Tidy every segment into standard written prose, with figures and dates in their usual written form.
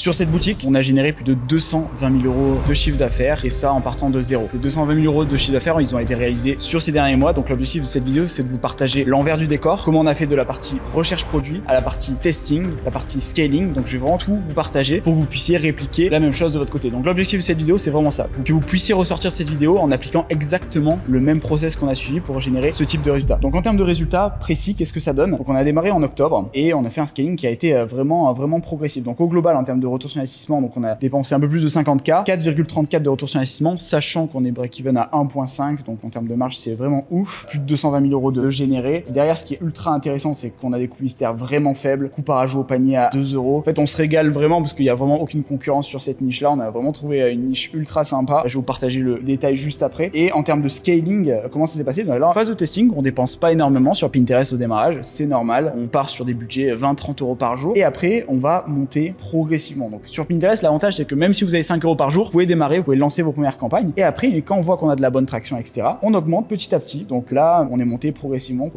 Sur cette boutique, on a généré plus de 220 000 € de chiffre d'affaires et ça en partant de zéro. Ces 220 000 € de chiffre d'affaires, ils ont été réalisés sur ces derniers mois. Donc l'objectif de cette vidéo, c'est de vous partager l'envers du décor, comment on a fait de la partie recherche produit à la partie testing, la partie scaling. Donc je vais vraiment tout vous partager pour que vous puissiez répliquer la même chose de votre côté. Donc l'objectif de cette vidéo, c'est vraiment ça, que vous puissiez ressortir cette vidéo en appliquant exactement le même process qu'on a suivi pour générer ce type de résultat. Donc en termes de résultats précis, qu'est-ce que ça donne? Donc on a démarré en octobre et on a fait un scaling qui a été vraiment progressif. Donc au global, en termes de retour sur investissement, donc on a dépensé un peu plus de 50K, 4,34 de retour sur investissement, sachant qu'on est break-even à 1,5, donc en termes de marge, c'est vraiment ouf. Plus de 220 000 € de générés. Et derrière, ce qui est ultra intéressant, c'est qu'on a des coûts publicitaires vraiment faibles, coût par ajout au panier à 2 €. En fait, on se régale vraiment parce qu'il y a vraiment aucune concurrence sur cette niche-là. On a vraiment trouvé une niche ultra sympa. Je vais vous partager le détail juste après. Et en termes de scaling, comment ça s'est passé? Alors, en phase de testing, on dépense pas énormément sur Pinterest au démarrage, c'est normal. On part sur des budgets 20-30 € par jour. Et après, on va monter progressivement. Donc sur Pinterest, l'avantage, c'est que même si vous avez 5 € par jour, vous pouvez démarrer, vous pouvez lancer vos premières campagnes. Et après, quand on voit qu'on a de la bonne traction, etc., on augmente petit à petit. Donc là, on est monté progressivement.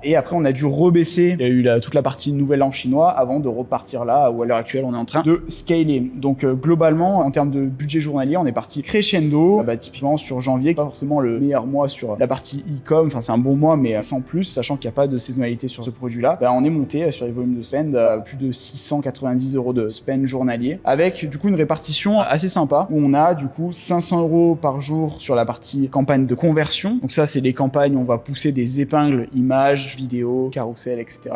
Et après, on a dû rebaisser. Il y a eu toute la partie nouvel an chinois avant de repartir là où à l'heure actuelle, on est en train de scaler. Donc globalement, en termes de budget journalier, on est parti crescendo. Typiquement sur janvier, pas forcément le meilleur mois sur la partie e-com. Enfin, c'est un bon mois, mais sans plus, sachant qu'il n'y a pas de saisonnalité sur ce produit-là. On est monté sur les volumes de spend à plus de 690 € de spend journalier, avec du coup une répartition assez sympa où on a du coup 500 € par jour sur la partie campagne de conversion. Donc ça, c'est les campagnes où on va pousser des épingles, images, vidéos, carousel, etc.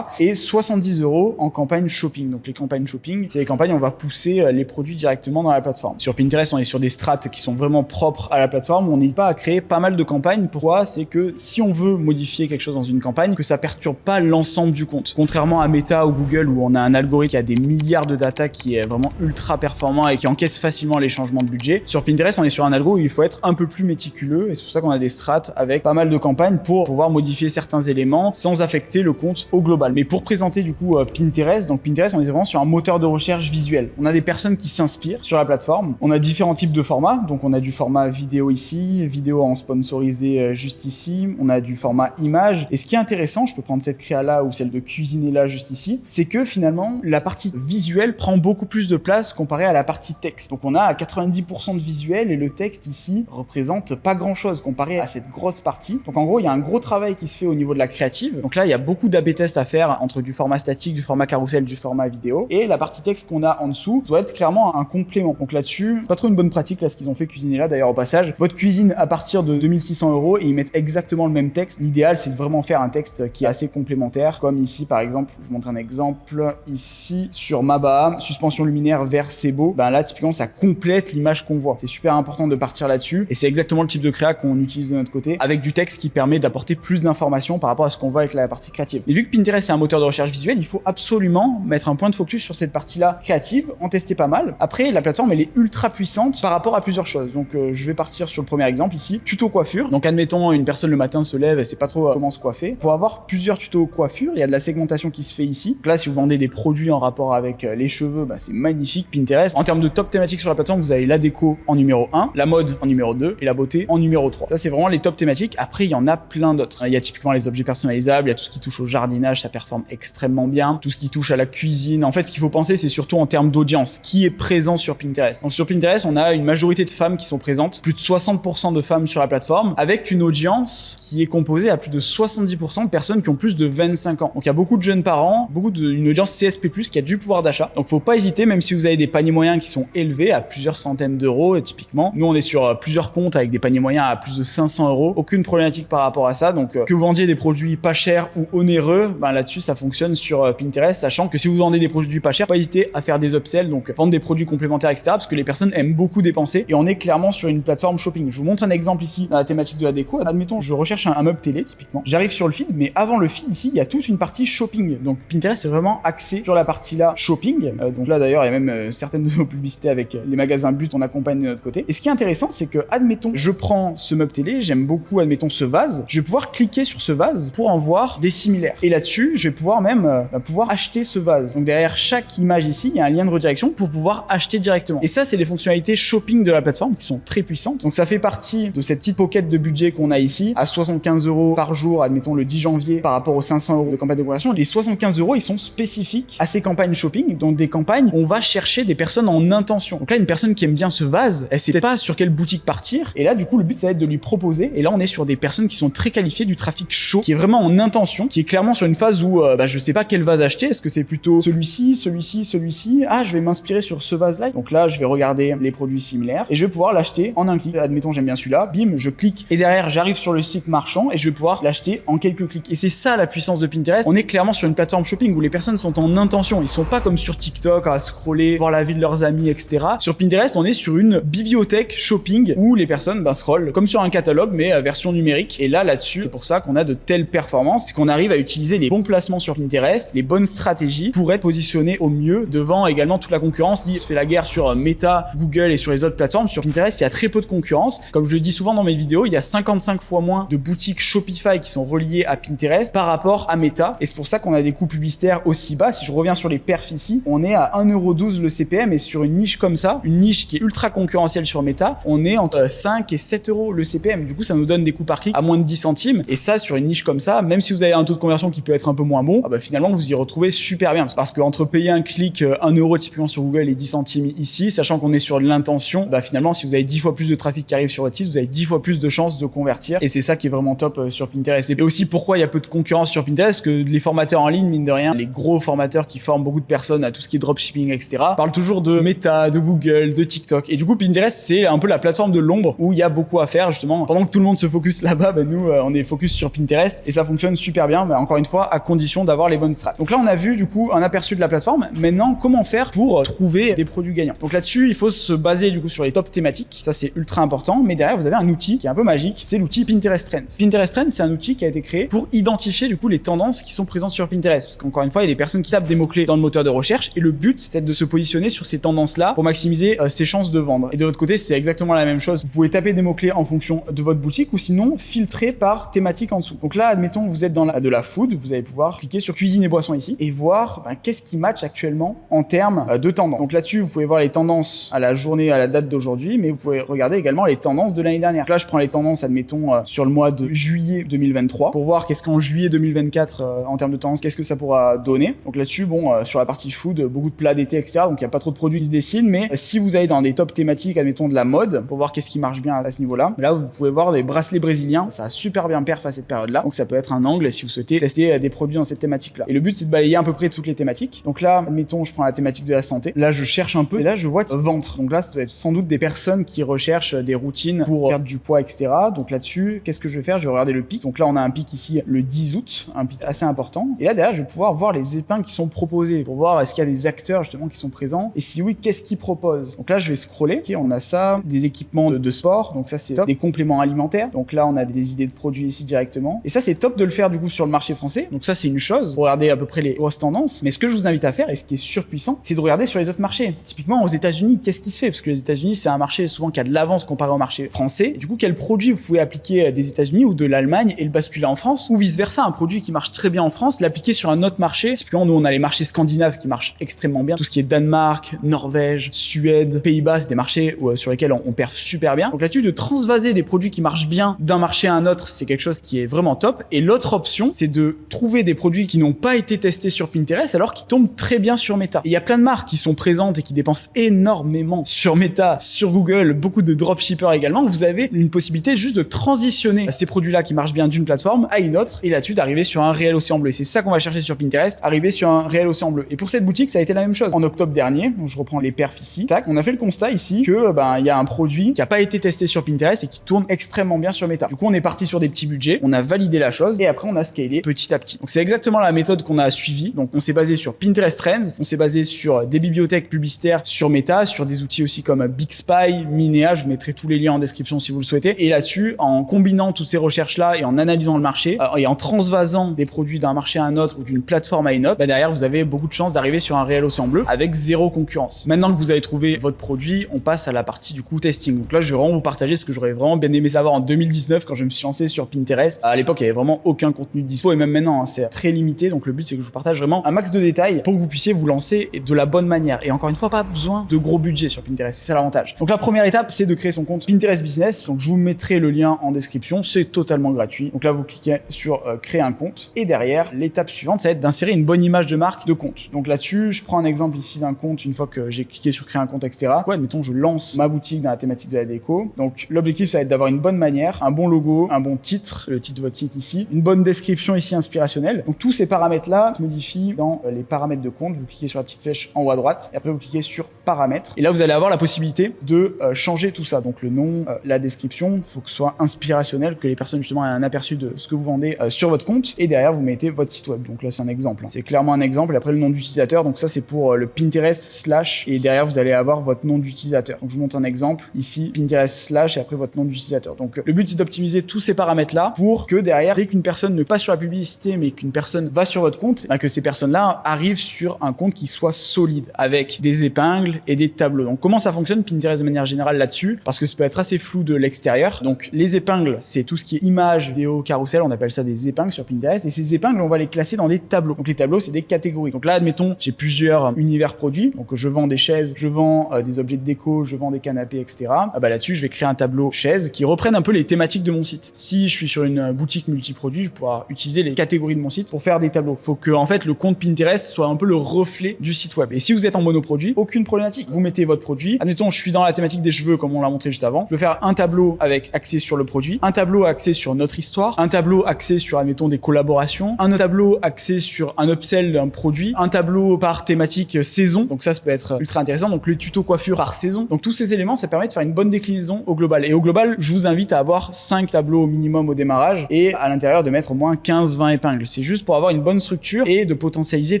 Et 70 € en campagne shopping. Donc les campagnes shopping, c'est les campagnes où on va pousser les produits directement dans la plateforme. Sur Pinterest, on est sur des strates qui sont vraiment propres à la plateforme. On n'hésite pas à créer pas mal de campagnes. Pourquoi? C'est que si on veut modifier quelque chose dans une campagne, que ça perturbe pas l'ensemble du compte. Contrairement à Meta ou Google où on a un algorithme qui a des milliards de data qui est vraiment ultra performant et qui encaisse facilement les changements de budget. Sur Pinterest, on est sur un algo où il faut être un peu plus méticuleux et c'est pour ça qu'on a des strates avec pas mal de campagnes pour pouvoir modifier certains éléments sans affecter le compte au global. Mais pour présenter du coup Pinterest, donc Pinterest, on est vraiment sur un moteur de recherche visuel. On a des personnes qui s'inspirent sur la plateforme. On a différents types de formats. Donc on a du format vidéo ici, vidéo en sponsorisé juste ici. On a du format image. Et ce qui est intéressant, je peux prendre cette créa là ou celle de cuisiner là juste ici, c'est que finalement la partie visuelle prend beaucoup plus de place comparé à la partie texte. Donc on a à 90% de visuel et le texte ici représente pas grand chose comparé à cette grosse partie. Donc en gros, il y a un gros travail qui se fait au niveau de la créative. Donc là, il y a beaucoup d'A/B tests à faire entre du format statique, du format carousel, du format vidéo. Et la partie texte qu'on a en dessous doit être clairement un complément. Donc là-dessus, pas trop une bonne pratique là ce qu'ils ont fait cuisiner là d'ailleurs au passage. Votre cuisine à partir de 2600 € et ils mettent exactement le même texte. L'idéal, c'est de vraiment faire un texte qui est assez complémentaire, comme ici par exemple, je vous montre un exemple ici sur Maba, suspension luminaire vert c'est beau. Là typiquement ça complète l'image qu'on voit. C'est super important de partir là-dessus et c'est exactement le type de créa qu'on utilise de notre côté avec du texte qui permet d'apporter plus d'informations par rapport à ce qu'on voit avec la partie créative. Et vu que Pinterest c'est un moteur de recherche visuelle, il faut absolument mettre un point de focus sur cette partie-là créative, en tester pas mal. Après, la plateforme elle est ultra puissante par rapport à plusieurs choses. Donc je vais partir sur le premier exemple ici, tuto coiffure. Donc admettons une personne le matin se lève et sait pas trop comment se coiffer. Pour avoir plusieurs tutos coiffure, il y a de la segmentation qui se fait ici. Donc là, si vous vendez des produits en rapport avec les cheveux, c'est magnifique Pinterest. En termes de top thématiques sur la plateforme, vous avez la déco en numéro 1, la mode en numéro 2 et la beauté en numéro 3. Ça c'est vraiment les top thématiques. Après, il y en a plein d'autres. Il y a typiquement les objets personnalisables, il y a tout ce qui touche au jardinage, ça performe extrêmement bien. Tout ce qui touche à la cuisine. En fait, ce qu'il faut penser, c'est surtout en termes d'audience, qui est présent sur Pinterest. Donc sur Pinterest, on a une majorité de femmes qui sont présentes, plus de 60% de femmes sur la plateforme, avec une audience qui est composée à plus de 70% de personnes qui ont plus de 25 ans. Donc il y a beaucoup de jeunes parents, une audience CSP+, qui a du pouvoir d'achat. Donc faut pas hésiter, même si vous avez des paniers moyens qui sont élevés à plusieurs centaines d'euros, et typiquement, nous on est sur plusieurs comptes avec des paniers moyens à plus de 500 €. Aucune problématique par rapport à ça. Donc que vous vendiez des produits pas chers ou onéreux, là-dessus ça fonctionne sur Pinterest, sachant que si vous vendez des produits pas chers, pas hésiter à faire des upsells, donc vendre des produits complémentaires, etc. parce que les personnes aiment beaucoup dépenser et on est clairement sur une plateforme shopping. Je vous montre un exemple ici dans la thématique de la déco. Admettons, je recherche un meuble télé typiquement. J'arrive sur le feed, mais avant le feed ici, il y a toute une partie shopping. Donc Pinterest est vraiment axé sur la partie là shopping. Donc là d'ailleurs, il y a même certaines de nos publicités avec les magasins But, on accompagne de notre côté. Et ce qui est intéressant, c'est que admettons, je prends ce meuble télé, j'aime beaucoup admettons ce vase, je vais pouvoir cliquer sur ce vase pour en voir des similaires. Et là-dessus, je vais pouvoir même pouvoir acheter ce vase. Donc derrière chaque image ici, il y a un lien de redirection pour pouvoir acheter directement. Et ça, c'est les fonctionnalités shopping de la plateforme qui sont très puissantes. Donc ça fait partie de cette petite pocket de budget qu'on a ici à 75 € par jour, admettons le 10 janvier par rapport aux 500 € de campagne de conversion. Les 75 €, ils sont spécifiques à ces campagnes shopping, donc des campagnes campagne, on va chercher des personnes en intention. Donc là, une personne qui aime bien ce vase, elle sait peut-être pas sur quelle boutique partir. Et là, du coup, le but, ça va être de lui proposer. Et là, on est sur des personnes qui sont très qualifiées, du trafic chaud, qui est vraiment en intention, qui est clairement sur une phase où je sais pas quel vase acheter. Est-ce que c'est plutôt celui-ci, celui-ci, celui-ci? Ah, je vais m'inspirer sur ce vase-là. Donc là, je vais regarder les produits similaires et je vais pouvoir l'acheter en un clic. Admettons, j'aime bien celui-là. Bim, je clique et derrière, j'arrive sur le site marchand et je vais pouvoir l'acheter en quelques clics. Et c'est ça la puissance de Pinterest. On est clairement sur une plateforme shopping où les personnes sont en intention. Ils sont pas comme sur TikTok à scroller, voir la vie de leurs amis, etc. Sur Pinterest, on est sur une bibliothèque shopping où les personnes scrollent comme sur un catalogue mais version numérique. Et là-dessus, c'est pour ça qu'on a de telles performances, c'est qu'on arrive à utiliser les bons placements sur Pinterest, les bonnes stratégies pour être positionné au mieux devant également toute la concurrence qui se fait la guerre sur Meta, Google et sur les autres plateformes. Sur Pinterest, il y a très peu de concurrence. Comme je le dis souvent dans mes vidéos, il y a 55 fois moins de boutiques Shopify qui sont reliées à Pinterest par rapport à Meta. Et c'est pour ça qu'on a des coûts publicitaires aussi bas. Si je reviens sur les perfs ici, on est à 1,12€ le CPM et sur une niche comme ça, une niche qui est ultra concurrentielle sur Meta, on est entre 5 et 7€ le CPM. Du coup, ça nous donne des coûts par clic à moins de 10 centimes. Et ça, sur une niche comme ça, même si vous avez un taux de conversion qui peut être un peu moins bon, finalement, vous y retrouvez super bien. Parce que entre payer un clic 1€ typiquement sur Google et 10 centimes ici, sachant qu'on est sur de l'intention, finalement, si vous avez 10 fois plus de trafic qui arrive sur votre site, vous avez 10 fois plus de chances de convertir. Et c'est ça qui est vraiment top sur Pinterest. Et aussi, pourquoi il y a peu de concurrence sur Pinterest? Que les formateurs en ligne, mine de rien, les gros formateurs qui forment beaucoup de personnes à tout ce qui est dropshipping, etc., parlent toujours de Meta, de Google, de TikTok. Et du coup, Pinterest, c'est un peu la plateforme de l'ombre où il y a beaucoup à faire, justement. Pendant que tout le monde se focus là-bas, nous, on est focus sur Pinterest et ça fonctionne super bien, mais encore une fois, à condition d'avoir les bonnes strats. Donc là, on a vu, du coup, un aperçu de la plateforme. Maintenant, comment faire pour trouver des produits gagnants? Donc là-dessus, il faut se baser, du coup, sur les top thématiques. Ça, c'est ultra important. Mais derrière, vous avez un outil qui est un peu magique. C'est l'outil Pinterest Trends. Pinterest Trends, c'est un outil qui a été créé pour identifier, du coup, les tendances qui sont présentes sur Pinterest. Parce qu'encore une fois, il y a des personnes qui tapent des mots-clés dans le moteur de recherche et le but, c'est de se positionner sur ces tendances-là pour maximiser ses chances de vendre. Et de l'autre côté, c'est exactement la même chose. Vous pouvez taper des mots-clés en fonction de votre boutique ou sinon filtrer par thématique en dessous. Donc là, admettons, vous êtes dans de la food, vous allez pouvoir cliquer sur cuisine et boissons ici et voir qu'est-ce qui match actuellement en termes de tendance. Donc là-dessus, vous pouvez voir les tendances à la journée, à la date d'aujourd'hui, mais vous pouvez regarder également les tendances de l'année dernière. Donc là, je prends les tendances, admettons, sur le mois de juillet 2023 pour voir qu'est-ce qu'en juillet 2024, en termes de tendance, qu'est-ce que ça pourra donner. Donc là-dessus, sur la partie food, beaucoup de plats d'été, etc. Donc il n'y a pas trop de produits qui se dessinent, mais si vous allez dans des top thématiques, admettons de la mode, pour voir qu'est-ce qui marche bien à ce niveau-là, là, vous pouvez voir des bracelets brésiliens. Ça a super bien perf à cette période-là. Donc ça peut être un angle si vous souhaitez tester des produits dans cette thématique-là. Et le but, c'est de balayer à peu près toutes les thématiques. Donc là, admettons, je prends la thématique de la santé. Là, je cherche un peu et là, je vois ventre. Donc là, ça doit être sans doute des personnes qui recherchent des routines pour perdre du poids, etc. Donc là-dessus, qu'est-ce que je vais faire? Je vais regarder le pic. Donc là, on a un pic ici le 10 août, un pic assez important. Et là, derrière, je vais pouvoir voir les épingles qui sont proposées pour voir est-ce qu'il y a des acteurs justement qui sont présents et si oui, qu'est-ce qu'ils proposent. Donc là, je vais scroller. Ok, on a ça, des équipements de sport. Donc ça, c'est top. Des compléments alimentaires. Donc là, on a des idées de produits ici directement. Et ça, c'est top de le faire du coup sur le marché français. Donc ça, c'est une chose. Pour regarder à peu près les grosses tendances. Mais ce que je vous invite à faire et ce qui est surpuissant, c'est de regarder sur les autres marchés. Typiquement, aux États-Unis, qu'est-ce qui se fait? Parce que les États-Unis, c'est un marché souvent qui a de l'avance comparé au marché français. Et du coup, quel produit vous pouvez appliquer des États-Unis ou de l'Allemagne et le basculer en France, ou vice-versa, un produit qui marche très bien en France, l'appliquer sur un autre marché. Typiquement, nous, on a les marchés scandinaves qui marchent extrêmement bien. Tout ce qui est Danemark, Norvège, Suède, Pays-Bas, c'est des marchés sur lesquels on perf super bien. Donc là-dessus, de transvaser des produits qui marchent bien d'un marché à un autre, c'est quelque chose qui est vraiment top. Et l'autre option, c'est de trouver des produits qui n'ont pas été testés sur Pinterest alors qu'ils tombent très bien sur Meta. Et il y a plein de marques qui sont présentes et qui dépensent énormément sur Meta, sur Google, beaucoup de dropshippers également. Vous avez une possibilité juste de transitionner ces produits-là qui marchent bien d'une plateforme à une autre et là-dessus d'arriver sur un réel océan bleu. Et c'est ça qu'on va chercher sur Pinterest, arriver sur un réel océan bleu. Et pour cette boutique, ça a été la même chose. En octobre dernier, donc je reprends les perfs ici, tac, on a fait le constat ici que il y a un produit qui a pas été testé sur Pinterest et qui tourne extrêmement bien sur Meta. Du coup, on est parti sur des petits budgets, on a validé la chose et après on a scalé petit à petit. Donc c'est exactement la méthode qu'on a suivie. Donc on s'est basé sur Pinterest Trends, on s'est basé sur des bibliothèques publicitaires sur Meta, sur des outils aussi comme BigSpy, Minea, je vous mettrai tous les liens en description si vous le souhaitez. Et là-dessus, en combinant toutes ces recherches-là et en analysant le marché et en transvasant des produits d'un marché à un autre ou d'une plateforme à une autre, derrière vous avez beaucoup de chances d'arriver sur un réel océan bleu avec zéro concurrence. Maintenant que vous avez trouvé votre produit, on passe à la partie du coup testing. Donc là, je vais vraiment vous partager ce que j'aurais vraiment bien aimé savoir en 2019 quand je me suis lancé sur Pinterest. À l'époque, il y avait vraiment aucun contenu dispo et même maintenant, c'est très limité. Donc le but, c'est que je vous partage vraiment un max de détails pour que vous puissiez vous lancer de la bonne manière. Et encore une fois, pas besoin de gros budget sur Pinterest. C'est ça l'avantage. Donc la première étape, c'est de créer son compte Pinterest Business. Donc je vous mettrai le lien en description. C'est totalement gratuit. Donc là, vous cliquez sur créer un compte et derrière, l'étape suivante, ça va être d'insérer une bonne image de marque de compte. Donc là-dessus, je prends prends un exemple ici d'un compte, une fois que j'ai cliqué sur créer un compte, etc. Ouais, admettons, je lance ma boutique dans la thématique de la déco. Donc, l'objectif, ça va être d'avoir une bonne manière, un bon logo, un bon titre, le titre de votre site ici, une bonne description ici inspirationnelle. Donc, tous ces paramètres-là se modifient dans les paramètres de compte. Vous cliquez sur la petite flèche en haut à droite et après, vous cliquez sur paramètres. Et là, vous allez avoir la possibilité de changer tout ça. Donc, le nom, la description, il faut que ce soit inspirationnel, que les personnes, justement, aient un aperçu de ce que vous vendez sur votre compte. Et derrière, vous mettez votre site web. Donc là, c'est un exemple. C'est clairement un exemple. Et après, le nom d'utilisateur. Donc ça, c'est pour le Pinterest slash. Et derrière, vous allez avoir votre nom d'utilisateur. Donc je vous montre un exemple. Ici, Pinterest slash et après votre nom d'utilisateur. Donc le but, c'est d'optimiser tous ces paramètres-là pour que derrière, dès qu'une personne ne passe sur la publicité, mais qu'une personne va sur votre compte, que ces personnes-là arrivent sur un compte qui soit solide avec des épingles et des tableaux. Donc comment ça fonctionne Pinterest de manière générale là-dessus? Parce que ça peut être assez flou de l'extérieur. Donc les épingles, c'est tout ce qui est images, vidéos, carousel. On appelle ça des épingles sur Pinterest. Et ces épingles, on va les classer dans des tableaux. Donc les tableaux, c'est des catégories. Donc là, admettons, j'ai plusieurs univers produits. Donc je vends des chaises, je vends des objets de déco, je vends des canapés, etc. Là-dessus, je vais créer un tableau chaises qui reprenne un peu les thématiques de mon site. Si je suis sur une boutique multiproduit, je vais pouvoir utiliser les catégories de mon site pour faire des tableaux. Faut que en fait le compte Pinterest soit un peu le reflet du site web. Et si vous êtes en monoproduit, aucune problématique. Vous mettez votre produit. Admettons, je suis dans la thématique des cheveux comme on l'a montré juste avant. Je peux faire un tableau avec axé sur le produit, un tableau axé sur notre histoire, un tableau axé sur admettons des collaborations, un autre tableau axé sur un upsell d'un produit, un tableau par thématique saison. Donc ça peut être ultra intéressant. Donc le tuto coiffure par saison. Donc tous ces éléments, ça permet de faire une bonne déclinaison au global. Et au global, je vous invite à avoir 5 tableaux au minimum au démarrage et à l'intérieur de mettre au moins 15-20 épingles. C'est juste pour avoir une bonne structure et de potentialiser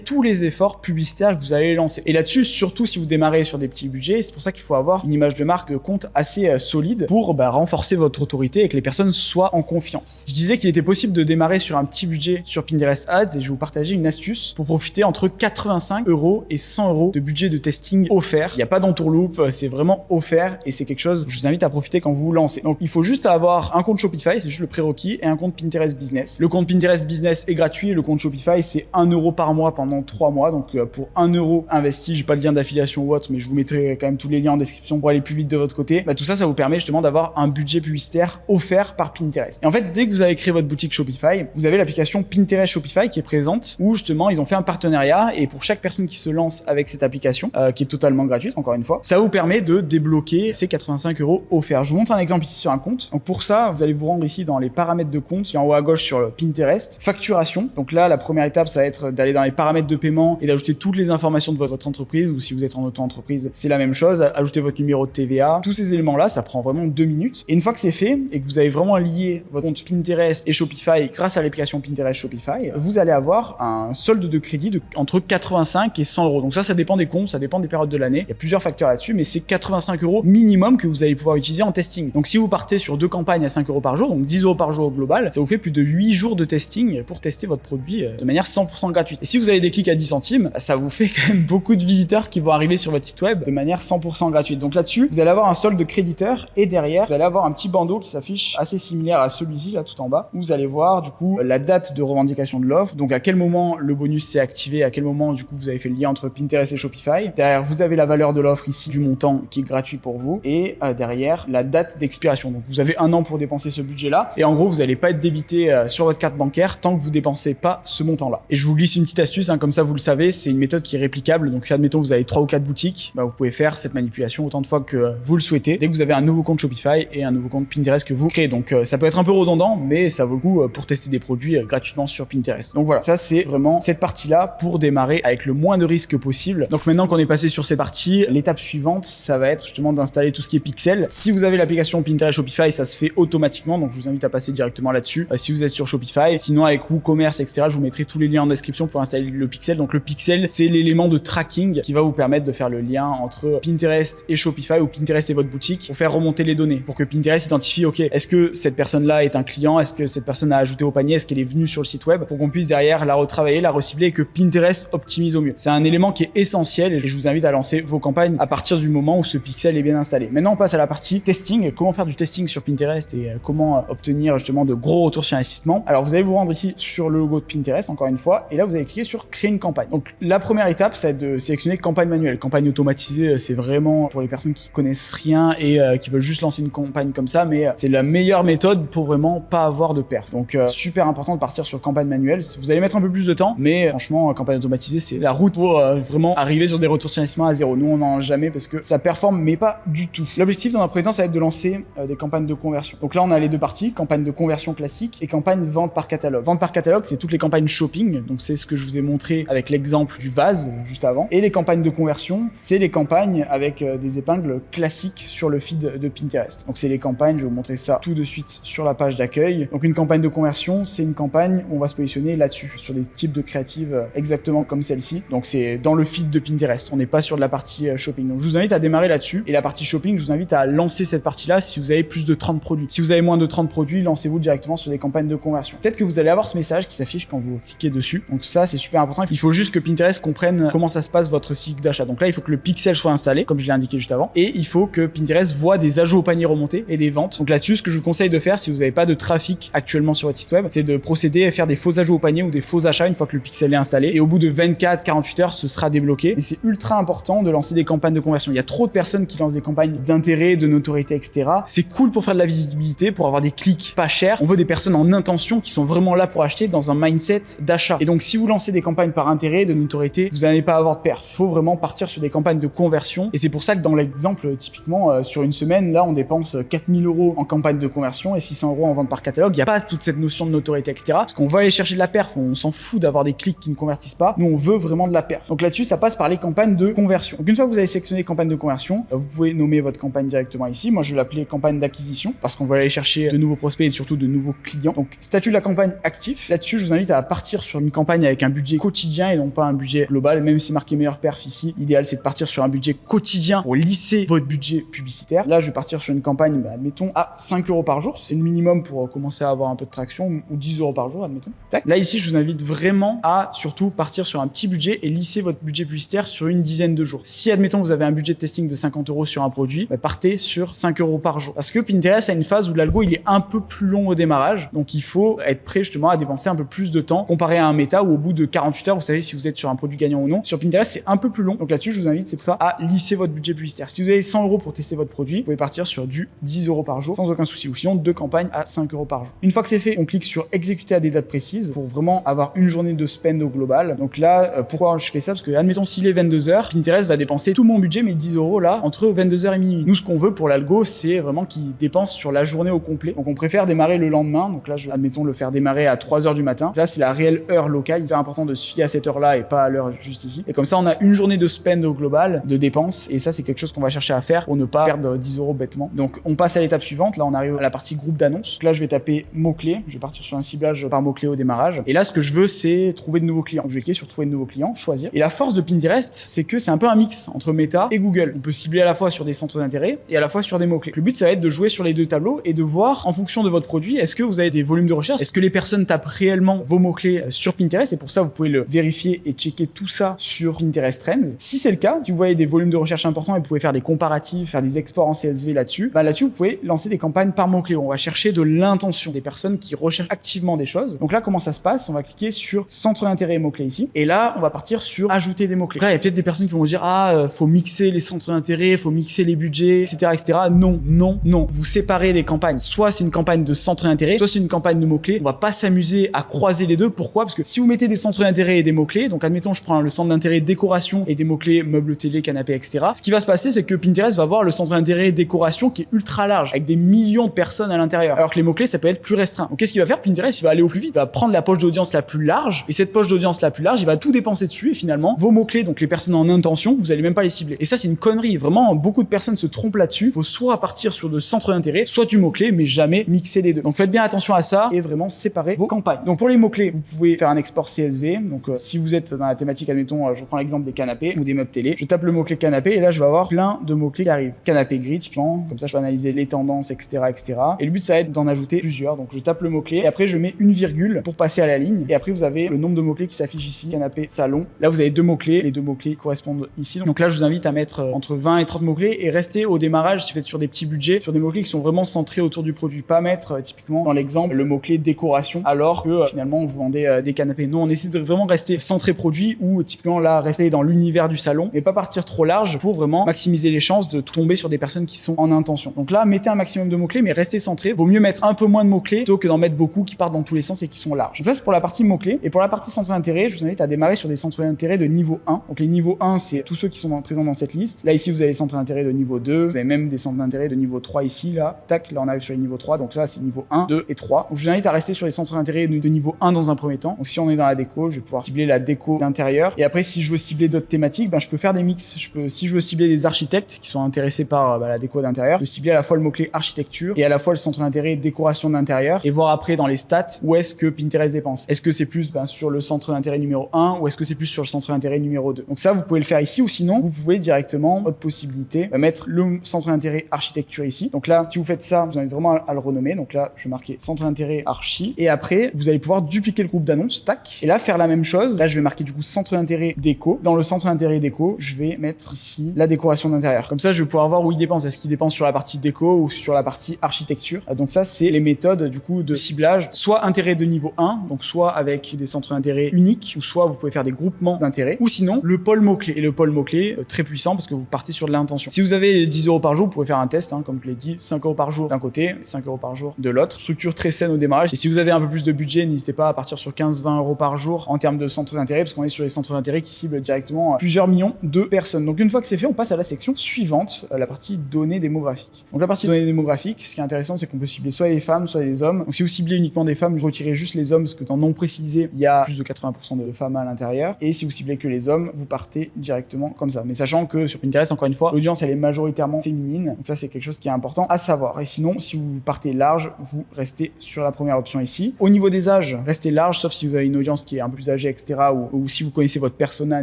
tous les efforts publicitaires que vous allez lancer. Et là-dessus, surtout si vous démarrez sur des petits budgets, c'est pour ça qu'il faut avoir une image de marque de compte assez solide pour renforcer votre autorité et que les personnes soient en confiance. Je disais qu'il était possible de démarrer sur un petit budget sur Pinterest Ads et je vais vous partager une astuce pour profiter entre 85 € et 100 € de budget de testing offert. Il n'y a pas d'entourloupe, c'est vraiment offert et c'est quelque chose que je vous invite à profiter quand vous vous lancez. Donc il faut juste avoir un compte Shopify, c'est juste le prérequis, et un compte Pinterest Business. Le compte Pinterest Business est gratuit et le compte Shopify c'est 1 € par mois pendant 3 mois. Donc pour 1 € investi, j'ai pas de lien d'affiliation ou autre, mais je vous mettrai quand même tous les liens en description pour aller plus vite de votre côté. Tout ça, ça vous permet justement d'avoir un budget publicitaire offert par Pinterest. Et en fait, dès que vous avez créé votre boutique Shopify, vous avez l'application Pinterest Shopify qui est présente où justement ils ont fait un partenariat et pour chaque personne qui se lance avec cette application, qui est totalement gratuite encore une fois, ça vous permet de débloquer ces 85 € offerts. Je vous montre un exemple ici sur un compte. Donc pour ça, vous allez vous rendre ici dans les paramètres de compte, qui est en haut à gauche sur le Pinterest, facturation. Donc là, la première étape, ça va être d'aller dans les paramètres de paiement et d'ajouter toutes les informations de votre entreprise, ou si vous êtes en auto-entreprise, c'est la même chose, ajouter votre numéro de TVA. Tous ces éléments-là, ça prend vraiment 2 minutes. Et une fois que c'est fait et que vous avez vraiment lié votre compte Pinterest et Shopify grâce à l'application Pinterest Shopify, vous allez avoir un solde de crédit entre 85 et 100 €. Donc ça dépend des comptes, ça dépend des périodes de l'année. Il y a plusieurs facteurs là-dessus, mais c'est 85 € minimum que vous allez pouvoir utiliser en testing. Donc si vous partez sur 2 campagnes à 5 € par jour, donc 10 € par jour au global, ça vous fait plus de 8 jours de testing pour tester votre produit de manière 100% gratuite. Et si vous avez des clics à 10 centimes, ça vous fait quand même beaucoup de visiteurs qui vont arriver sur votre site web de manière 100% gratuite. Donc là-dessus, vous allez avoir un solde de créditeur et derrière, vous allez avoir un petit bandeau qui s'affiche assez similaire à celui-ci là tout en bas, où vous allez voir du coup la date de revendication de l'offre, donc à quel moment le bonus s'est activé, à quel moment du coup vous avez fait le lien entre Pinterest et Shopify. Derrière, vous avez la valeur de l'offre ici, du montant qui est gratuit pour vous, et derrière la date d'expiration. Donc vous avez 1 an pour dépenser ce budget-là, et en gros vous n'allez pas être débité sur votre carte bancaire tant que vous dépensez pas ce montant-là. Et je vous glisse une petite astuce, comme ça vous le savez, c'est une méthode qui est réplicable. Donc admettons vous avez 3 ou 4 boutiques, vous pouvez faire cette manipulation autant de fois que vous le souhaitez, dès que vous avez un nouveau compte Shopify et un nouveau compte Pinterest que vous créez. Donc ça peut être un peu redondant, mais ça vaut le coup pour tester des produits gratuitement sur Pinterest. Donc voilà, ça c'est vraiment cette partie-là pour démarrer avec le moins de risques possible. Donc maintenant qu'on est passé sur cette partie, l'étape suivante, ça va être justement d'installer tout ce qui est pixel. Si vous avez l'application Pinterest Shopify, ça se fait automatiquement, donc je vous invite à passer directement là-dessus si vous êtes sur Shopify. Sinon avec WooCommerce, etc., je vous mettrai tous les liens en description pour installer le pixel. Donc le pixel, c'est l'élément de tracking qui va vous permettre de faire le lien entre Pinterest et Shopify, ou Pinterest et votre boutique, pour faire remonter les données, pour que Pinterest identifie, ok, est-ce que cette personne-là est un client, est-ce que cette personne a ajouté au panier, est-ce qu'elle est venue sur le site web, pour qu'on puisse derrière la retravailler, la recibler et que Pinterest optimise au mieux. C'est un élément qui est essentiel et je vous invite à lancer vos campagnes à partir du moment où ce pixel est bien installé. Maintenant, on passe à la partie testing. Comment faire du testing sur Pinterest et comment obtenir justement de gros retours sur investissement. Alors, vous allez vous rendre ici sur le logo de Pinterest, encore une fois, et là, vous allez cliquer sur créer une campagne. Donc, la première étape, c'est de sélectionner campagne manuelle. Campagne automatisée, c'est vraiment pour les personnes qui connaissent rien et qui veulent juste lancer une campagne comme ça, mais c'est la meilleure méthode pour vraiment pas avoir de perte. Donc, super important de partir sur campagne manuelle. Vous allez mettre un peu plus de temps, mais franchement, campagne automatisée, c'est la route pour pour vraiment arriver sur des retours sur investissement à zéro. Nous, on n'en a jamais parce que ça performe, mais pas du tout. L'objectif dans un premier temps, ça va être de lancer des campagnes de conversion. Donc là, on a les deux parties, campagne de conversion classique et campagne vente par catalogue. Vente par catalogue, c'est toutes les campagnes shopping. Donc c'est ce que je vous ai montré avec l'exemple du vase juste avant. Et les campagnes de conversion, c'est les campagnes avec des épingles classiques sur le feed de Pinterest. Donc c'est les campagnes, je vais vous montrer ça tout de suite sur la page d'accueil. Donc une campagne de conversion, c'est une campagne où on va se positionner là-dessus, sur des types de créatives exactement comme celle-ci. Donc c'est dans le feed de Pinterest, on n'est pas sur de la partie shopping. Donc je vous invite à démarrer là-dessus. Et la partie shopping, je vous invite à lancer cette partie-là si vous avez plus de 30 produits. Si vous avez moins de 30 produits, lancez-vous directement sur des campagnes de conversion. Peut-être que vous allez avoir ce message qui s'affiche quand vous cliquez dessus. Donc ça, c'est super important. Il faut juste que Pinterest comprenne comment ça se passe votre cycle d'achat. Donc là, il faut que le pixel soit installé, comme je l'ai indiqué juste avant. Et il faut que Pinterest voit des ajouts au panier remonté et des ventes. Donc là-dessus, ce que je vous conseille de faire si vous n'avez pas de trafic actuellement sur votre site web, c'est de procéder à faire des faux ajouts au panier ou des faux achats une fois que le pixel est installé. Et au bout de 24-48 heures, ce sera débloqué. Et c'est ultra important de lancer des campagnes de conversion. Il y a trop de personnes qui lancent des campagnes d'intérêt, de notoriété, etc. C'est cool pour faire de la visibilité, pour avoir des clics pas chers. On veut des personnes en intention qui sont vraiment là pour acheter dans un mindset d'achat. Et donc, si vous lancez des campagnes par intérêt, de notoriété, vous n'allez pas avoir de perf. Il faut vraiment partir sur des campagnes de conversion. Et c'est pour ça que dans l'exemple, typiquement, sur une semaine, là, on dépense 4000 € en campagne de conversion et 600 € en vente par catalogue. Il n'y a pas toute cette notion de notoriété, etc. Parce qu'on va aller chercher de la perf. On s'en fout d'avoir des clics qui ne convertissent pas. Nous, on veut vraiment de la perf. Donc là-dessus, ça passe par les campagnes de conversion. Donc une fois que vous avez sélectionné campagne de conversion, vous pouvez nommer votre campagne directement ici. Moi, je vais l'appeler campagne d'acquisition parce qu'on va aller chercher de nouveaux prospects et surtout de nouveaux clients. Donc statut de la campagne actif. Là-dessus, je vous invite à partir sur une campagne avec un budget quotidien et non pas un budget global. Même si marqué meilleure perf ici, l'idéal c'est de partir sur un budget quotidien pour lisser votre budget publicitaire. Là, je vais partir sur une campagne, admettons, à 5 € par jour. C'est le minimum pour commencer à avoir un peu de traction, ou 10 € par jour, admettons. Tac. Là, ici, je vous invite vraiment à surtout partir sur un petit budget et lisser votre budget publicitaire sur une dizaine de jours. Si, admettons, vous avez un budget de testing de 50 € sur un produit, partez sur 5 € par jour. Parce que Pinterest a une phase où l'algo, il est un peu plus long au démarrage. Donc, il faut être prêt justement à dépenser un peu plus de temps comparé à un méta où au bout de 48 heures, vous savez si vous êtes sur un produit gagnant ou non. Sur Pinterest, c'est un peu plus long. Donc là-dessus, je vous invite, c'est pour ça, à lisser votre budget publicitaire. Si vous avez 100 € pour tester votre produit, vous pouvez partir sur du 10 € par jour sans aucun souci. Ou sinon, 2 campagnes à 5 € par jour. Une fois que c'est fait, on clique sur exécuter à des dates précises pour vraiment avoir une journée de spend au global. Donc là, pourquoi je fais ça? Parce que, admettons, s'il est 22h, Pinterest va dépenser tout mon budget, mais 10 € là, entre 22h et minuit. Nous, ce qu'on veut pour l'algo, c'est vraiment qu'il dépense sur la journée au complet. Donc on préfère démarrer le lendemain. Donc là, je vais, admettons, le faire démarrer à 3h du matin. Là, c'est la réelle heure locale. C'est important de se fier à cette heure-là et pas à l'heure juste ici. Et comme ça, on a une journée de spend au global, de dépenses. Et ça, c'est quelque chose qu'on va chercher à faire pour ne pas perdre 10 € bêtement. Donc on passe à l'étape suivante. Là, on arrive à la partie groupe d'annonces. Donc là, je vais taper mots-clés. Je vais partir sur un ciblage par mots-clés au démarrage. Et là, ce que je veux, c'est trouver de nouveaux clients. Donc je vais cliquer sur trouver de nouveaux clients, choisir. Et la force de Pinterest, c'est que c'est un peu un mix entre Meta et Google. On peut cibler à la fois sur des centres d'intérêt et à la fois sur des mots-clés. Le but, ça va être de jouer sur les deux tableaux et de voir en fonction de votre produit, est-ce que vous avez des volumes de recherche, est-ce que les personnes tapent réellement vos mots-clés sur Pinterest, et pour ça, vous pouvez le vérifier et checker tout ça sur Pinterest Trends. Si c'est le cas, si vous voyez des volumes de recherche importants et vous pouvez faire des comparatifs, faire des exports en CSV là-dessus, là-dessus, vous pouvez lancer des campagnes par mots-clés. On va chercher de l'intention, des personnes qui recherchent activement des choses. Donc là, comment ça se passe? On va cliquer sur centre d'intérêt et mots-clés ici. Et là, on va partir sur ajouter des mots-clés. Là, il y a peut-être des personnes qui vont dire, faut mixer les centres d'intérêt, faut mixer les budgets, etc., etc. Non, non, non. Vous séparez des campagnes. Soit c'est une campagne de centre d'intérêt, soit c'est une campagne de mots-clés. On va pas s'amuser à croiser les deux. Pourquoi? Parce que si vous mettez des centres d'intérêt et des mots-clés, donc admettons, je prends le centre d'intérêt décoration et des mots-clés meubles télé, canapé, etc. Ce qui va se passer, c'est que Pinterest va voir le centre d'intérêt décoration qui est ultra large, avec des millions de personnes à l'intérieur. Alors que les mots-clés, ça peut être plus restreint. Donc qu'est-ce qu'il va faire? Pinterest, il va aller au plus vite. Il va prendre la poche d'audience la plus large, et cette poche d'audience la plus large, il va tout dépenser dessus, et finalement, vos mots-clés, donc les personnes en intention, vous allez même pas les cibler. Et ça, c'est une connerie. Vraiment, beaucoup de personnes se trompent là-dessus. Il faut soit partir sur de centres d'intérêt, soit du mot-clé, mais jamais mixer les deux. Donc faites bien attention à ça et vraiment séparer vos campagnes. Donc pour les mots-clés, vous pouvez faire un export CSV. Donc si vous êtes dans la thématique, admettons, je prends l'exemple des canapés ou des meubles télé, je tape le mot-clé canapé et là je vais avoir plein de mots-clés qui arrivent. Canapé gris, typiquement, comme ça je peux analyser les tendances, etc., etc. Et le but ça va être d'en ajouter plusieurs. Donc je tape le mot-clé et après je mets une virgule pour passer à la ligne. Et après vous avez le nombre de mots-clés qui s'affiche ici, canapé, salon. Là vous avez deux mots-clés, les deux mots-clés correspondent ici. Donc là je vous invite à mettre entre 20 et 30 mots-clés et rester au démarrage si vous êtes sur des petits budgets, sur des mots-clés qui sont vraiment centrés autour du produit. Pas mettre typiquement dans l'exemple le mot-clé décoration alors que finalement vous vendez des canapés. Non, on essaie de vraiment rester centré produit ou typiquement là rester dans l'univers du salon et pas partir trop large pour vraiment maximiser les chances de tomber sur des personnes qui sont en intention. Donc là mettez un maximum de mots-clés mais restez centré. Vaut mieux mettre un peu moins de mots-clés plutôt que d'en mettre beaucoup qui partent dans tous les sens et qui sont larges. Donc ça c'est pour la partie mots-clés. Et pour la partie centre d'intérêt, je vous invite à démarrer sur des centres d'intérêt d'intérêt de niveau 1. Donc les niveaux 1, c'est tous ceux qui sont présents dans cette liste. Là, ici, vous avez les centres d'intérêt de niveau 2. Vous avez même des centres d'intérêt de niveau 3 ici, là. Tac, là, on arrive sur les niveaux 3. Donc ça, c'est niveau 1, 2 et 3. Donc je vous invite à rester sur les centres d'intérêt de niveau 1 dans un premier temps. Donc si on est dans la déco, je vais pouvoir cibler la déco d'intérieur. Et après, si je veux cibler d'autres thématiques, je peux faire des mix. Si je veux cibler des architectes qui sont intéressés par la déco d'intérieur, je peux cibler à la fois le mot-clé architecture et à la fois le centre d'intérêt décoration d'intérieur et voir après dans les stats où est-ce que Pinterest dépense. Est-ce que c'est plus sur le centre d'intérêt numéro 1 ou est-ce que c'est plus sur le centre d'intérêt numéro 2. Donc ça, vous pouvez le faire ici ou sinon, vous pouvez directement, autre possibilité, mettre le centre d'intérêt architecture ici. Donc là, si vous faites ça, je vous invite vraiment à le renommer. Donc là, je vais marquer centre d'intérêt archi et après, vous allez pouvoir dupliquer le groupe d'annonces, tac, et là, faire la même chose. Là, je vais marquer du coup centre d'intérêt déco. Dans le centre d'intérêt déco, je vais mettre ici la décoration d'intérieur. Comme ça, je vais pouvoir voir où il dépense. Est-ce qu'il dépense sur la partie déco ou sur la partie architecture. Donc ça, c'est les méthodes du coup de ciblage, soit intérêt de niveau 1, donc soit avec des centres d'intérêt uniques, ou soit vous pouvez faire des groupements d'intérêt, ou sinon le pôle mot-clé. Et le pôle mot-clé, très puissant parce que vous partez sur de l'intention. Si vous avez 10 € par jour, vous pouvez faire un test, comme je l'ai dit, 5 € par jour d'un côté, 5 € par jour de l'autre. Structure très saine au démarrage. Et si vous avez un peu plus de budget, n'hésitez pas à partir sur 15-20 € par jour en termes de centres d'intérêt, parce qu'on est sur les centres d'intérêt qui ciblent directement plusieurs millions de personnes. Donc une fois que c'est fait, on passe à la section suivante, la partie données démographiques. Donc la partie données démographiques, ce qui est intéressant, c'est qu'on peut cibler soit les femmes, soit les hommes. Donc si vous ciblez uniquement des femmes, je retirerai juste les hommes, parce que dans non précisé, il y a plus de 80% de femmes à l'intérieur. Et si vous ciblez que les hommes, vous partez directement comme ça. Mais sachant que sur Pinterest, encore une fois, l'audience, elle est majoritairement féminine. Donc ça, c'est quelque chose qui est important à savoir. Et sinon, si vous partez large, vous restez sur la première option ici. Au niveau des âges, restez large, sauf si vous avez une audience qui est un peu plus âgée, etc. Ou si vous connaissez votre persona,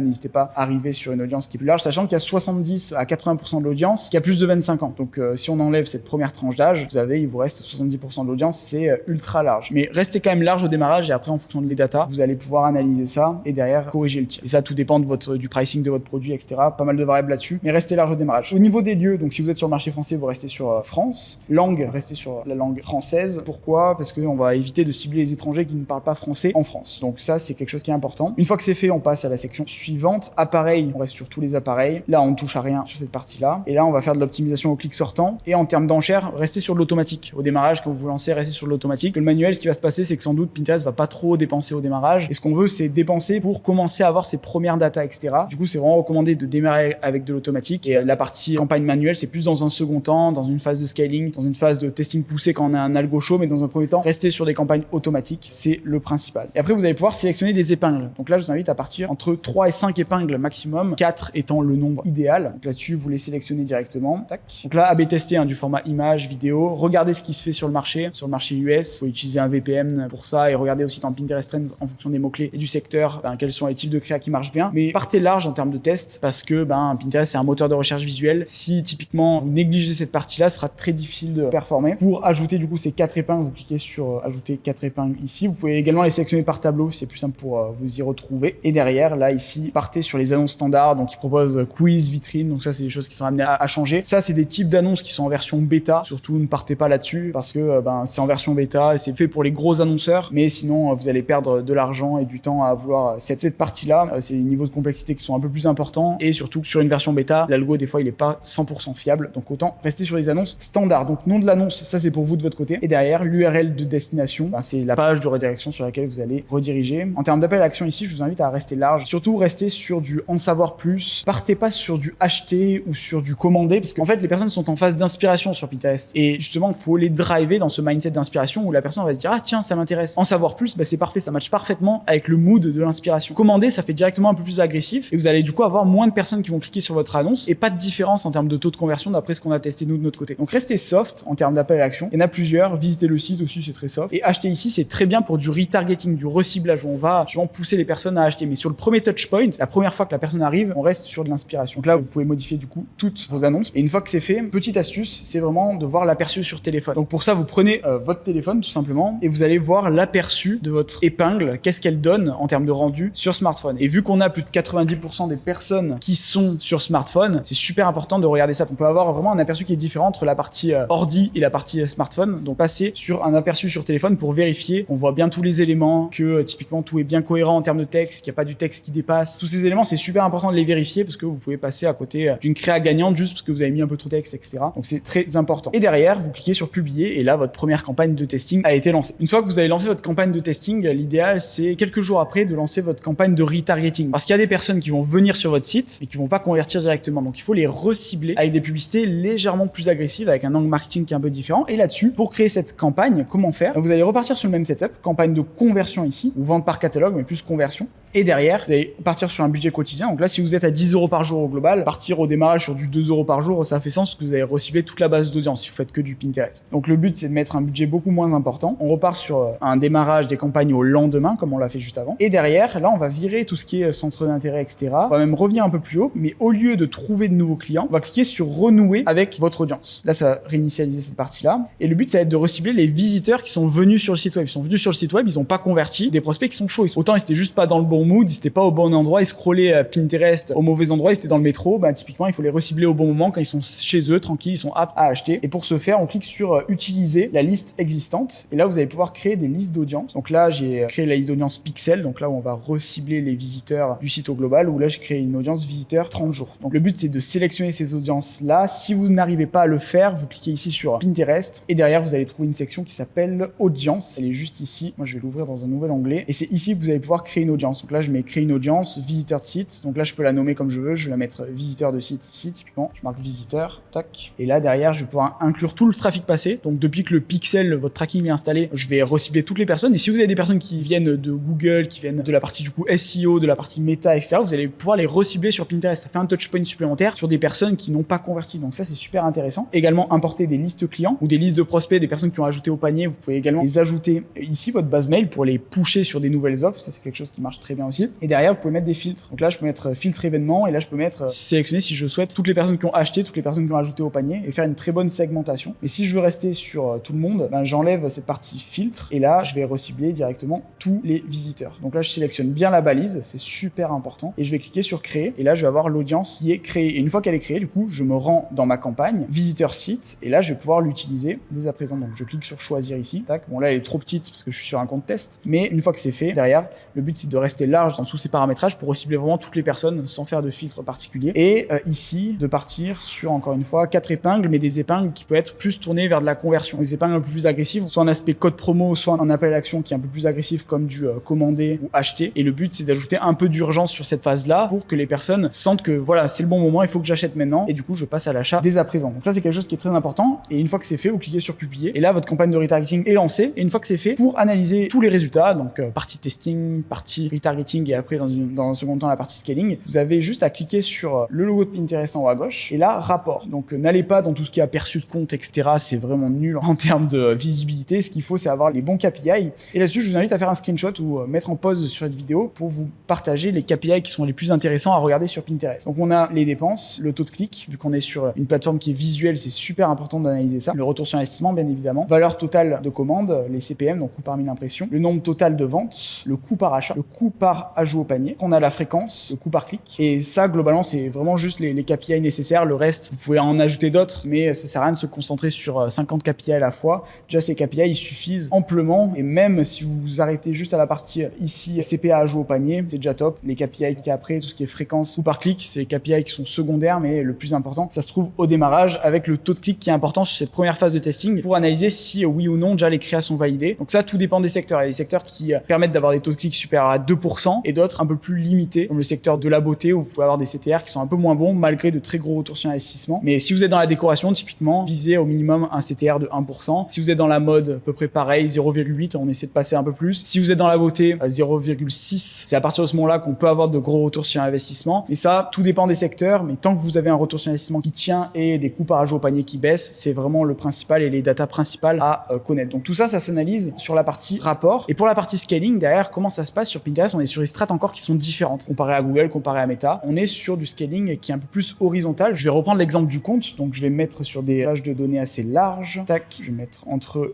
n'hésitez pas à arriver sur une audience qui est plus large, sachant qu'il y a 70 à 80% de l'audience qui a plus de 25 ans. Donc si on enlève cette première tranche d'âge, il vous reste 70% de l'audience, c'est ultra large. Mais restez quand même large au démarrage et après, en fonction des datas, vous allez pouvoir analyser ça et derrière corriger le tir. Et ça, tout dépend du pricing de votre produit, etc. Pas mal de variables là-dessus, mais restez large au démarrage. Au niveau des lieux, donc si vous êtes sur le marché français, vous restez sur France. Langue, restez sur la langue française. Pourquoi? Parce qu'on va éviter de cibler les étrangers qui ne parlent pas français en France. Donc ça, c'est quelque chose qui est important. Une fois que c'est fait, on passe à la section suivante. Appareil, on reste sur tous les appareils. Là, on ne touche à rien sur cette partie-là. Et là, on va faire de l'optimisation au clic sortant. Et en termes d'enchères, restez sur de l'automatique. Au démarrage, quand vous vous lancez, restez sur de l'automatique. Le manuel, ce qui va se passer, c'est que sans doute Pinterest va pas trop dépenser au démarrage. Et ce qu'on veut, c'est dépenser pour commencer à avoir ses premières datas, etc. Du coup, c'est vraiment recommandé de démarrer avec de l'automatique. Et la partie campagne manuelle, c'est plus dans un second temps, dans une phase de scaling, dans une phase de testing poussé quand on a un algo chaud, mais dans un premier temps, restez sur des campagnes automatiques. C'est le principal. Et après, vous allez pouvoir sélectionner des épingles. Donc là, je vous invite à partir entre 3 et 5 épingles maximum, 4 étant le nombre idéal. Donc là-dessus, vous les sélectionnez directement. Tac. Donc là, AB tester du format image, vidéo. Regardez ce qui se fait sur le marché US. Vous pouvez utiliser un VPN pour ça et regardez aussi dans Pinterest Trends en fonction des mots-clés et du secteur, quels sont les types de créa qui marchent bien. Mais partez large en termes de tests parce que Pinterest, c'est un moteur de recherche visuelle. Si typiquement vous négligez cette partie-là, ce sera très difficile de performer. Pour ajouter du coup ces 4 épingles, vous cliquez sur ajouter 4 épingles ici. Vous pouvez également les sélectionner par tableau, c'est plus simple pour vous y retrouver. Et derrière, là ici, partez sur les annonces standards. Donc ils proposent quiz, vitrine. Donc ça, c'est des choses qui sont amenées à changer. Ça, c'est des types d'annonces qui sont en version bêta. Surtout, ne partez pas là-dessus parce que c'est en version bêta et c'est fait pour les gros annonceurs. Mais sinon, vous allez perdre de l'argent et du temps à vouloir cette partie-là. C'est des niveaux de complexité qui sont un peu plus importants et surtout sur une version bêta, l'algo des fois il est pas 100% fiable. Donc autant rester sur les annonces standards. Donc nom de l'annonce, ça c'est pour vous de votre côté. Et derrière, l'URL de destination, c'est la page de redirection sur laquelle vous allez rediriger. En termes d'appel à l'action ici, je vous invite à rester large. Surtout restez sur du en savoir plus. Partez pas sur du acheter ou sur du commander parce qu'en fait les personnes sont en phase d'inspiration sur Pinterest. Et justement, il faut les driver dans ce mindset d'inspiration où la personne va se dire ah tiens, ça m'intéresse. En savoir plus, c'est parfait, ça matche parfaitement avec le mood de l'inspiration. Commander, ça fait directement un peu plus agressif et vous allez du coup avoir moins de personnes qui vont cliquer sur votre annonce et pas de différence en termes de taux de conversion d'après ce qu'on a testé nous de notre côté. Donc restez soft en termes d'appel à l'action. Il y en a plusieurs, visitez le site aussi, c'est très soft. Et acheter ici, c'est très bien pour du retargeting, du reciblage où on va justement pousser les personnes à acheter. Mais sur le premier touch point, la première fois que la personne arrive, on reste sur de l'inspiration. Donc là, vous pouvez modifier du coup toutes vos annonces. Et une fois que c'est fait, petite astuce, c'est vraiment de voir l'aperçu sur téléphone. Donc pour ça, vous prenez votre téléphone tout simplement et vous allez voir l'aperçu de votre épingle, qu'est-ce qu'elle donne en termes de rendu sur smartphone. Et vu qu'on a plus de 90% des personnes qui sont sur smartphone, c'est super important de regarder ça. On peut avoir vraiment un aperçu qui est différent entre la partie ordi et la partie smartphone. Donc passer sur un aperçu sur téléphone pour vérifier qu'on voit bien tous les éléments, que typiquement tout est bien cohérent en termes de texte, qu'il n'y a pas du texte qui dépasse. Tous ces éléments, c'est super important de les vérifier parce que vous pouvez passer à côté d'une créa gagnante juste parce que vous avez mis un peu trop de texte, etc. Donc c'est très important. Et derrière, vous cliquez sur publier et là, votre première campagne de testing a été lancée. Une fois que vous avez lancé votre campagne de testing, l'idéal, c'est quelques jours après de lancer votre campagne de retargeting. Parce qu'il y a des personnes qui vont venir sur votre site et qui vont pas convertir directement. Donc il faut les recibler avec des publicités légèrement plus agressives, avec un angle marketing qui est un peu différent. Et là-dessus, pour créer cette campagne, comment faire? Vous allez repartir sur le même setup, campagne de conversion ici, ou vente par catalogue, mais plus conversion. Et derrière, vous allez partir sur un budget quotidien. Donc là, si vous êtes à 10 € par jour au global, partir au démarrage sur du 2 € par jour, ça fait sens parce que vous allez recibler toute la base d'audience si vous faites que du Pinterest. Donc le but, c'est de mettre un budget beaucoup moins important. On repart sur un démarrage des campagnes au lendemain, comme on l'a fait juste avant. Et derrière, là, on va virer tout ce qui est centre d'intérêt, etc. On va même revenir un peu plus haut, mais au lieu de trouver de nouveaux clients, on va cliquer sur renouer avec votre audience. Là, ça va réinitialiser cette partie-là. Et le but, ça va être de recibler les visiteurs qui sont venus sur le site web. Ils sont venus sur le site web, ils n'ont pas converti, des prospects qui sont chauds. Autant ils étaient juste pas dans le bon mood, ils étaient pas au bon endroit, ils scrollaient Pinterest au mauvais endroit, ils étaient dans le métro. Typiquement, il faut les recibler au bon moment quand ils sont chez eux, tranquilles, ils sont aptes à acheter. Et pour ce faire, on clique sur utiliser la liste existante. Et là, vous allez pouvoir créer des listes d'audience. Donc là, j'ai créé la liste d'audience pixel. Donc là, où on va recibler les visiteurs du site au global. Où là, j'ai créé une audience visiteur 30 jours. Donc le but, c'est de sélectionner ces audiences-là. Si vous n'arrivez pas à le faire, vous cliquez ici sur Pinterest. Et derrière, vous allez trouver une section qui s'appelle audience. Elle est juste ici. Moi, je vais l'ouvrir dans un nouvel onglet. Et c'est ici que vous allez pouvoir créer une audience. Donc là, je mets créer une audience, visiteur de site. Donc là, je peux la nommer comme je veux. Je vais la mettre visiteur de site ici, typiquement. Je marque visiteur, tac. Et là, derrière, je vais pouvoir inclure tout le trafic passé. Donc depuis que le pixel, votre tracking est installé, je vais recibler toutes les personnes. Et si vous avez des personnes qui viennent de Google, qui viennent de la partie du coup SEO, de la partie méta, etc., vous allez pouvoir les recibler sur Pinterest. Ça fait un touchpoint supplémentaire sur des personnes qui n'ont pas converti. Donc ça, c'est super intéressant. Également, importer des listes clients ou des listes de prospects, des personnes qui ont ajouté au panier. Vous pouvez également les ajouter ici, votre base mail, pour les pusher sur des nouvelles offres. Ça, c'est quelque chose qui marche très bien aussi. Et derrière, vous pouvez mettre des filtres. Donc là, je peux mettre filtre événement et là, je peux mettre sélectionner si je souhaite toutes les personnes qui ont acheté, toutes les personnes qui ont ajouté au panier et faire une très bonne segmentation. Mais si je veux rester sur tout le monde, j'enlève cette partie filtre et là, je vais recibler directement tous les visiteurs. Donc là, je sélectionne bien la balise, c'est super important et je vais cliquer sur créer et là, je vais avoir l'audience qui est créée. Et une fois qu'elle est créée, du coup, je me rends dans ma campagne visiteur site et là, je vais pouvoir l'utiliser dès à présent. Donc je clique sur choisir ici. Tac. Bon là, elle est trop petite parce que je suis sur un compte test, mais une fois que c'est fait, derrière, le but c'est de rester large dans tous ces paramétrages pour recibler vraiment toutes les personnes sans faire de filtre particulier. Et ici, de partir sur encore une fois 4 épingles, mais des épingles qui peuvent être plus tournées vers de la conversion. Les épingles un peu plus agressives, soit un aspect code promo, soit un appel à l'action qui est un peu plus agressif comme du commander ou acheter. Et le but c'est d'ajouter un peu d'urgence sur cette phase-là pour que les personnes sentent que voilà, c'est le bon moment, il faut que j'achète maintenant. Et du coup, je passe à l'achat dès à présent. Donc ça, c'est quelque chose qui est très important. Et une fois que c'est fait, vous cliquez sur publier. Et là, votre campagne de retargeting est lancée. Et une fois que c'est fait, pour analyser tous les résultats, donc partie testing, partie retargeting et après dans un second temps la partie scaling, vous avez juste à cliquer sur le logo de Pinterest en haut à gauche et là, rapport. Donc n'allez pas dans tout ce qui est aperçu de compte, etc. C'est vraiment nul en termes de visibilité. Ce qu'il faut, c'est avoir les bons KPI. Et là-dessus, je vous invite à faire un screenshot ou mettre en pause sur cette vidéo pour vous partager les KPI qui sont les plus intéressants à regarder sur Pinterest. Donc on a les dépenses, le taux de clic, vu qu'on est sur une plateforme qui est visuelle, c'est super important d'analyser ça. Le retour sur investissement, bien évidemment. Valeur totale de commande, les CPM, donc coût par 1000 impressions. Le nombre total de ventes, le coût par achat, le coût par ajout au panier. On a la fréquence, le coût par clic. Et ça, globalement, c'est vraiment juste les KPI nécessaires. Le reste, vous pouvez en ajouter d'autres, mais ça sert à rien de se concentrer sur 50 KPI à la fois. Déjà, ces KPI, ils suffisent amplement. Et même si vous vous arrêtez juste à la partie ici, CPA ajout au panier, c'est déjà top. Les KPI qui après, tout ce qui est fréquence, coût par clic, c'est les KPI qui sont secondaires, mais le plus important, ça se trouve au démarrage avec le taux de clic qui est important sur cette première phase de testing pour analyser si oui ou non déjà les créas sont validées. Donc ça, tout dépend des secteurs. Il y a des secteurs qui permettent d'avoir des taux de clic supérieurs à 2% et d'autres un peu plus limités, comme le secteur de la beauté où vous pouvez avoir des CTR qui sont un peu moins bons malgré de très gros retours sur investissement. Mais si vous êtes dans la décoration, typiquement, visez au minimum un CTR de 1%. Si vous êtes dans la mode, à peu près pareil, 0,8, on essaie de passer un peu plus. Si vous êtes dans la beauté, 0,6, c'est à partir de ce moment-là qu'on peut avoir de gros retours sur investissement. Mais ça, tout dépend des secteurs, mais tant que vous avez un retour sur investissement qui tient et des coûts par ajout au panier qui baissent, c'est vraiment le principal et les datas principales à connaître. Donc tout ça, ça s'analyse sur la partie rapport. Et pour la partie scaling, derrière, comment ça se passe sur Pinterest? On est sur des strates encore qui sont différentes. Comparé à Google, comparé à Meta, on est sur du scaling qui est un peu plus horizontal. Je vais reprendre l'exemple du compte. Donc je vais mettre sur des pages de données assez larges. Tac, je vais mettre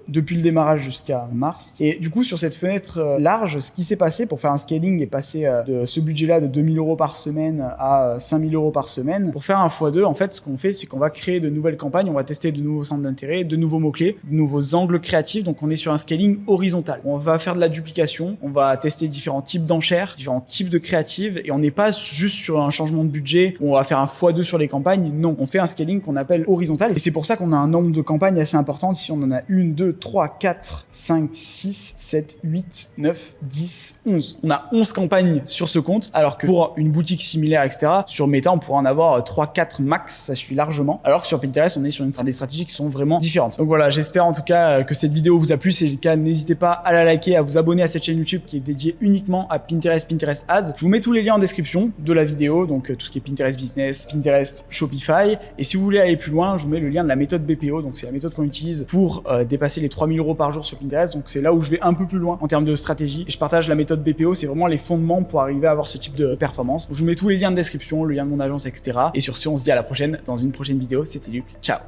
depuis le démarrage jusqu'à mars. Et du coup, sur cette fenêtre large, ce qui s'est passé pour faire un scaling et passer de ce budget-là de 2000 € par semaine à 5000 € par semaine, pour faire un x2, en fait, ce qu'on fait, c'est qu'on va créer de nouvelles campagnes, on va tester de nouveaux centres d'intérêt, de nouveaux mots-clés, de nouveaux angles créatifs. Donc on est sur un scaling horizontal. On va faire de la duplication, on va tester différents types d'enchères enchères, différents types de créatives, et on n'est pas juste sur un changement de budget où on va faire un x2 sur les campagnes. Non, on fait un scaling qu'on appelle horizontal, et c'est pour ça qu'on a un nombre de campagnes assez important. Ici, on en a 1, 2, 3, 4, 5, 6, 7, 8, 9, 10, 11. On a 11 campagnes sur ce compte, alors que pour une boutique similaire, etc., sur Meta, on pourra en avoir 3, 4 max, ça suffit largement. Alors que sur Pinterest, on est sur des stratégies qui sont vraiment différentes. Donc voilà, j'espère en tout cas que cette vidéo vous a plu. Si c'est le cas, n'hésitez pas à la liker, à vous abonner à cette chaîne YouTube qui est dédiée uniquement à Pinterest Ads. Je vous mets tous les liens en description de la vidéo, donc tout ce qui est Pinterest Business, Pinterest Shopify. Et si vous voulez aller plus loin, je vous mets le lien de la méthode BPO, donc c'est la méthode qu'on utilise pour dépasser les 3000 € par jour sur Pinterest. Donc c'est là où je vais un peu plus loin en termes de stratégie. Et je partage la méthode BPO, c'est vraiment les fondements pour arriver à avoir ce type de performance. Donc, je vous mets tous les liens de description, le lien de mon agence, etc. Et sur ce, on se dit à la prochaine dans une prochaine vidéo. C'était Luc, ciao.